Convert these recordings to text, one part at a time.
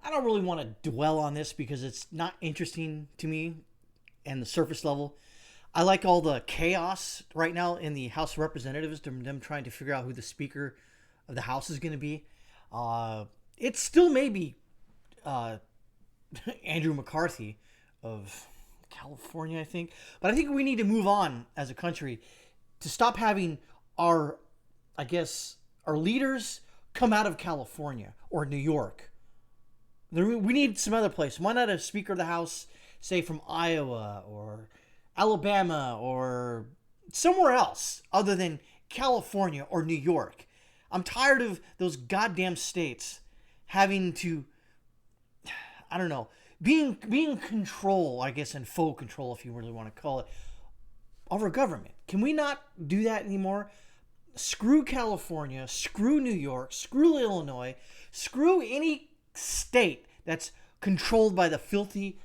I don't really want to dwell on this because it's not interesting to me and the surface level. I like all the chaos right now in the House of Representatives, them trying to figure out who the Speaker of the House is going to be. It still may be uh, Andrew McCarthy of California, I think. But I think we need to move on as a country to stop having our, I guess, our leaders come out of California or New York. We need some other place. Why not a Speaker of the House, say from Iowa or Alabama or somewhere else other than California or New York? I'm tired of those goddamn states having to, I don't know, being in control, I guess, in faux control, if you really want to call it, of our government. Can we not do that anymore? Screw California, screw New York, screw Illinois, screw any state that's controlled by the filthy.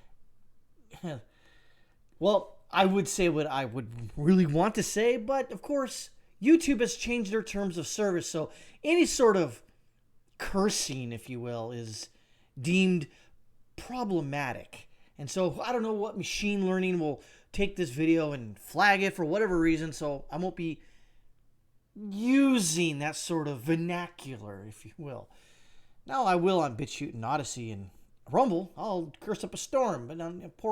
Well, I would say what I would really want to say, but of course, YouTube has changed their terms of service, so any sort of cursing, if you will, is deemed problematic. And so I don't know what machine learning will take this video and flag it for whatever reason, so I won't be using that sort of vernacular, if you will. Now I will on BitChute and Odyssey and Rumble. I'll curse up a storm, but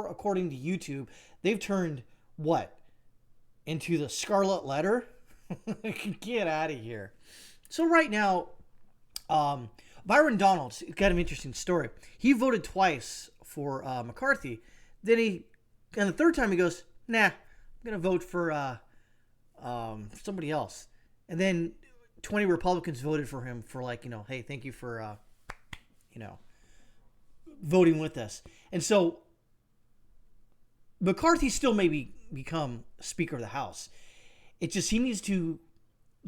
according to YouTube, they've turned what? Into the Scarlet Letter? Get out of here. So right now, Byron Donalds got an interesting story. He voted twice for McCarthy. Then and the third time he goes, nah, I'm going to vote for somebody else. And then 20 Republicans voted for him for hey, thank you for, voting with us. And so McCarthy still may become Speaker of the House. It's just he needs to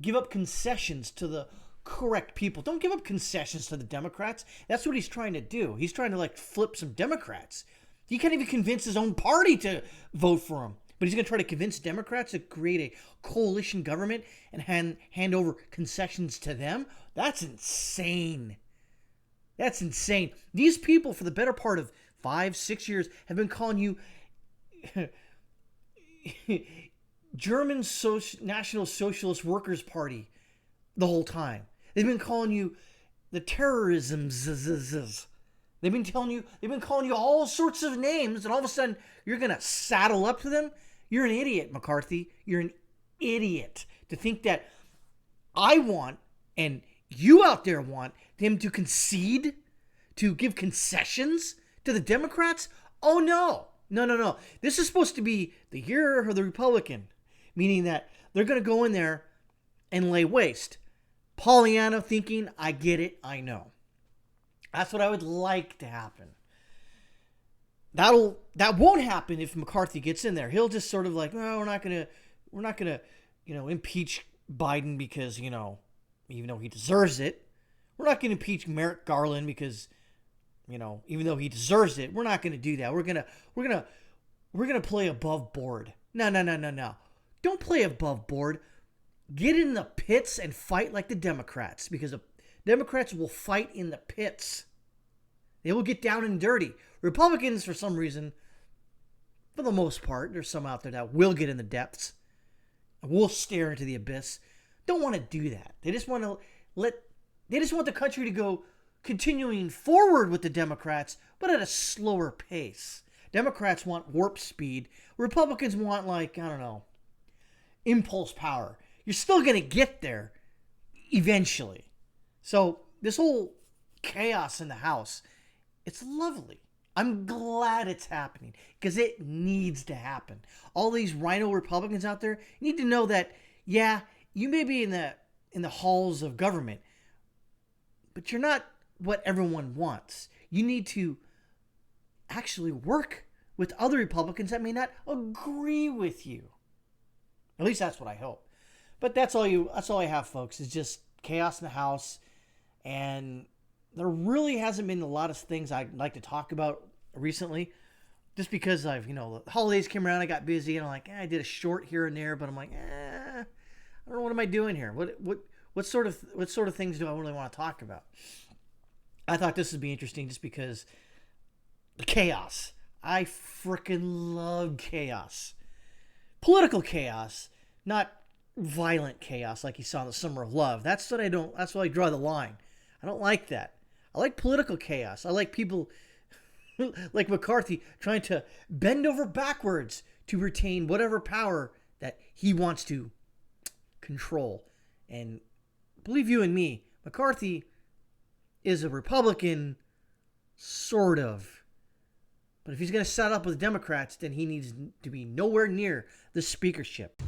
give up concessions to the correct people. Don't give up concessions to the Democrats. That's what he's trying to do. He's trying to flip some Democrats. He can't even convince his own party to vote for him. But he's going to try to convince Democrats to create a coalition government and hand over concessions to them. That's insane. That's insane. These people, for the better part of 5-6 years, have been calling you German National Socialist Workers' Party the whole time. They've been calling you the terrorism. They've been calling you all sorts of names, and all of a sudden you're going to saddle up to them. You're an idiot, McCarthy. You're an idiot to think that I want, and you out there want, them to concede, to give concessions to the Democrats. Oh, no. No. This is supposed to be the year of the Republican, meaning that they're going to go in there and lay waste. Pollyanna thinking, I get it, I know. That's what I would like to happen. That won't happen if McCarthy gets in there. He'll just sort of we're not gonna, impeach Biden because, even though he deserves it. We're not gonna impeach Merrick Garland because, even though he deserves it. We're not gonna do that. We're gonna play above board. No. Don't play above board. Get in the pits and fight like the Democrats, because the Democrats will fight in the pits. They will get down and dirty. Republicans, for some reason, for the most part, there's some out there that will get in the depths and will stare into the abyss. Don't want to do that. They just want the country to go continuing forward with the Democrats, but at a slower pace. Democrats want warp speed. Republicans want impulse power. You're still going to get there eventually. So this whole chaos in the House, it's lovely. I'm glad it's happening because it needs to happen. All these rhino Republicans out there need to know that, yeah, you may be in the halls of government, but you're not what everyone wants. You need to actually work with other Republicans that may not agree with you. At least that's what I hope. But that's all I have, folks, is just chaos in the House. And there really hasn't been a lot of things I'd like to talk about recently. Just because the holidays came around, I got busy, and I'm like, I did a short here and there, but I'm like, I don't know, what am I doing here? What sort of things do I really want to talk about? I thought this would be interesting just because the chaos. I freaking love chaos. Political chaos, not violent chaos like you saw in the Summer of Love. That's what I don't. That's why I draw the line. I don't like that. I like political chaos. I like people like McCarthy trying to bend over backwards to retain whatever power that he wants to control. And believe you and me, McCarthy is a Republican, sort of. But if he's going to set up with Democrats, then he needs to be nowhere near the speakership.